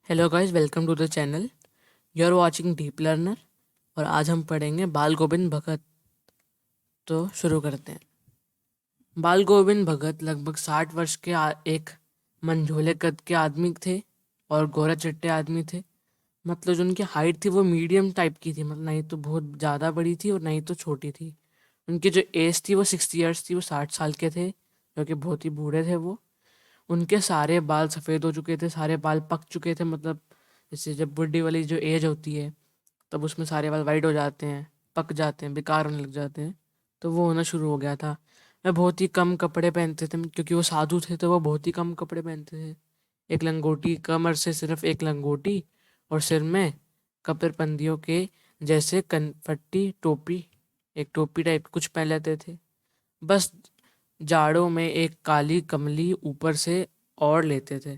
Hello guys, welcome to the channel. You are watching deep learner. और आज हम पढ़ेंगे बाल गोविंद भगत। तो शुरू करते हैं। बाल गोविंद भगत लगभग 60 वर्ष के एक मंझोले कद के आदमी थे और गोरा चिट्टे आदमी थे। मतलब जो उनकी हाइट थी वो मीडियम टाइप की थी, मतलब नहीं तो बहुत ज़्यादा बड़ी थी और नहीं तो छोटी थी। उनकी जो एज थी वो 60 ईयर्स थी, वो 60 साल के थे, जो कि बहुत ही बूढ़े थे वो। उनके सारे बाल सफ़ेद हो चुके थे, सारे बाल पक चुके थे। मतलब जैसे जब बुढ़ी वाली जो एज होती है तब उसमें सारे बाल वाइट हो जाते हैं, पक जाते हैं, बेकार होने लग जाते हैं। तो वो होना शुरू हो गया था। वह बहुत ही कम कपड़े पहनते थे, क्योंकि वो साधु थे तो वो बहुत ही कम कपड़े पहनते थे। एक लंगोटी, कमर से सिर्फ एक लंगोटी, और सिर में कपड़बंदियों के जैसे कनपट्टी टोपी, एक टोपी टाइप कुछ पहन लेते थे। बस जाड़ों में एक काली कमली ऊपर से ओढ़ लेते थे।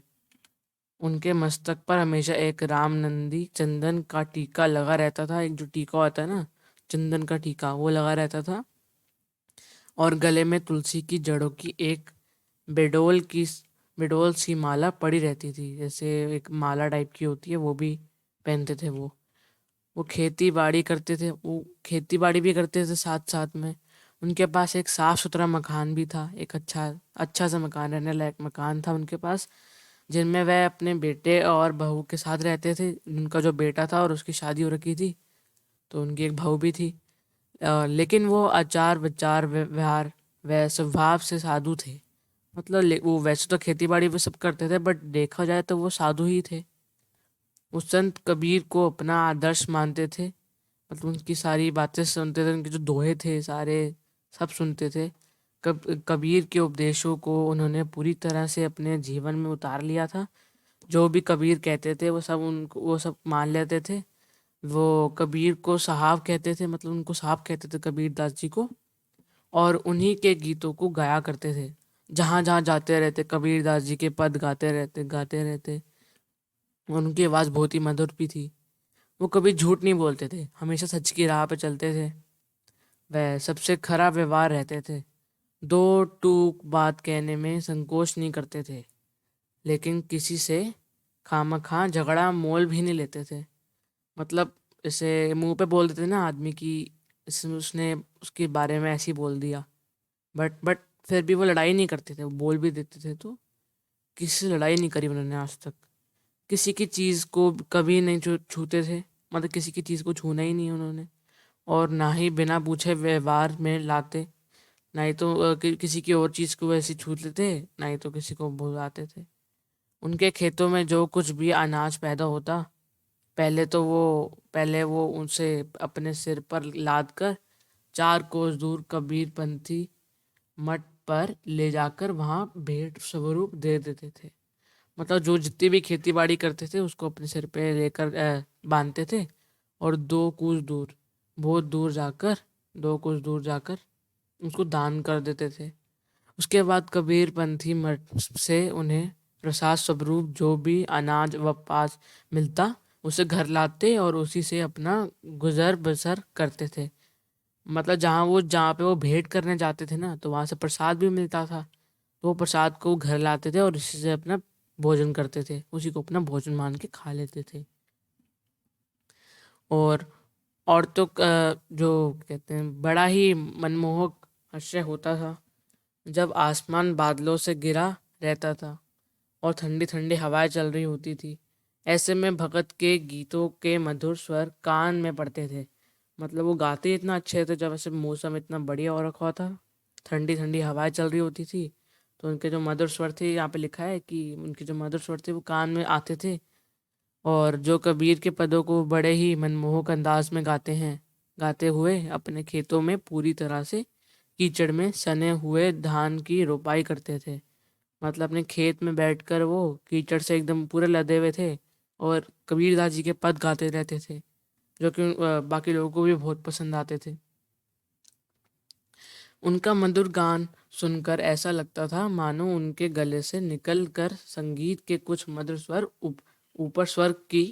उनके मस्तक पर हमेशा एक रामनंदी चंदन का टीका लगा रहता था। एक जो टीका होता है ना, चंदन का टीका, वो लगा रहता था। और गले में तुलसी की जड़ों की एक बेडोल की बेडोल सी माला पड़ी रहती थी, जैसे एक माला टाइप की होती है, वो भी पहनते थे वो खेती बाड़ी करते थे, वो खेती बाड़ी भी करते थे साथ साथ में। उनके पास एक साफ सुथरा मकान भी था, एक अच्छा अच्छा सा मकान, रहने लायक मकान था उनके पास, जिनमें वह अपने बेटे और बहू के साथ रहते थे। उनका जो बेटा था और उसकी शादी हो रखी थी, तो उनकी एक बहू भी थी। लेकिन वो आचार विचार व्यवहार व स्वभाव से साधु थे। मतलब वो वैसे तो खेती बाड़ी वो सब करते थे, बट देखा जाए तो वो साधु ही थे। वो संत कबीर को अपना आदर्श मानते थे। मतलब उनकी सारी बातें सुनते थे, उनके जो दोहे थे सारे सब सुनते थे। कबीर के उपदेशों को उन्होंने पूरी तरह से अपने जीवन में उतार लिया था। जो भी कबीर कहते थे वो सब मान लेते थे। वो कबीर को साहब कहते थे, मतलब उनको साहब कहते थे कबीर दास जी को। और उन्हीं के गीतों को गाया करते थे। जहाँ जहाँ जाते रहते कबीर दास जी के पद गाते रहते। और उनकी आवाज़ बहुत ही मधुर भी थी। वो कभी झूठ नहीं बोलते थे, हमेशा सच की राह पे चलते थे। वह सबसे खरा व्यवहार रहते थे। दो टूक बात कहने में संकोच नहीं करते थे, लेकिन किसी से खामखा झगड़ा मोल भी नहीं लेते थे। मतलब जैसे मुंह पे बोल देते ना आदमी की, इसने उसने उसके बारे में ऐसे ही बोल दिया, बट फिर भी वो लड़ाई नहीं करते थे, वो बोल भी देते थे। तो किसी से लड़ाई नहीं करी उन्होंने आज तक। किसी की चीज़ को कभी नहीं छूते थे, मतलब किसी की चीज़ को छूना ही नहीं उन्होंने। और ना ही बिना पूछे व्यवहार में लाते। ना ही तो किसी की और चीज़ को ऐसे छू लेते, ना ही तो किसी को बुलाते थे। उनके खेतों में जो कुछ भी अनाज पैदा होता, पहले वो उनसे अपने सिर पर लाद कर 4 कोस दूर कबीरपंथी मठ पर ले जाकर वहाँ भेंट स्वरूप दे देते थे। मतलब जो जितनी भी खेती बाड़ी करते थे उसको अपने सिर पे लेकर बांधते थे, और 2 कोस दूर, बहुत दूर जाकर, 2 कोस दूर जाकर उसको दान कर देते थे। उसके बाद कबीरपंथी मठ से उन्हें प्रसाद स्वरूप जो भी अनाज व पास मिलता उसे घर लाते और उसी से अपना गुजर बसर करते थे। मतलब जहाँ पे वो भेंट करने जाते थे ना, तो वहाँ से प्रसाद भी मिलता था। तो वो प्रसाद को घर लाते थे और इसी से अपना भोजन करते थे, उसी को अपना भोजन मान के खा लेते थे। और औरतों का जो कहते हैं बड़ा ही मनमोहक आश्चर्य होता था जब आसमान बादलों से घिरा रहता था और ठंडी ठंडी हवाएं चल रही होती थी। ऐसे में भगत के गीतों के मधुर स्वर कान में पड़ते थे। मतलब वो गाते इतना अच्छे थे जब ऐसे मौसम इतना बढ़िया हो रखा था, ठंडी ठंडी हवाएं चल रही होती थी, तो उनके जो मधुर स्वर थे, यहाँ पे लिखा है कि उनके जो मधुर स्वर थे वो कान में आते थे। और जो कबीर के पदों को बड़े ही मनमोहक अंदाज में गाते हुए अपने खेतों में पूरी तरह से कीचड़ में सने हुए धान की रोपाई करते थे। मतलब अपने खेत में बैठकर वो कीचड़ से एकदम पूरे लदे हुए थे और कबीरदास जी के पद गाते रहते थे, जो कि बाकी लोगों को भी बहुत पसंद आते थे। उनका मधुर गान सुनकर ऐसा लगता था मानो उनके गले से निकल कर संगीत के कुछ मधुर स्वर ऊपर स्वर्ग की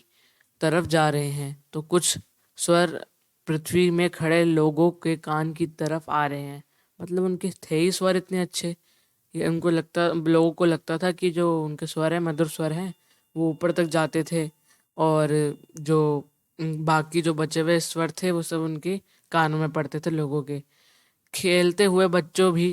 तरफ जा रहे हैं, तो कुछ स्वर पृथ्वी में खड़े लोगों के कान की तरफ आ रहे हैं। मतलब उनके थे ही स्वर इतने अच्छे, ये उनको लगता लोगों को लगता था कि जो उनके स्वर है मधुर स्वर हैं, वो ऊपर तक जाते थे और जो बाकी जो बचे हुए स्वर थे वो सब उनके कानों में पड़ते थे लोगों के। खेलते हुए बच्चों भी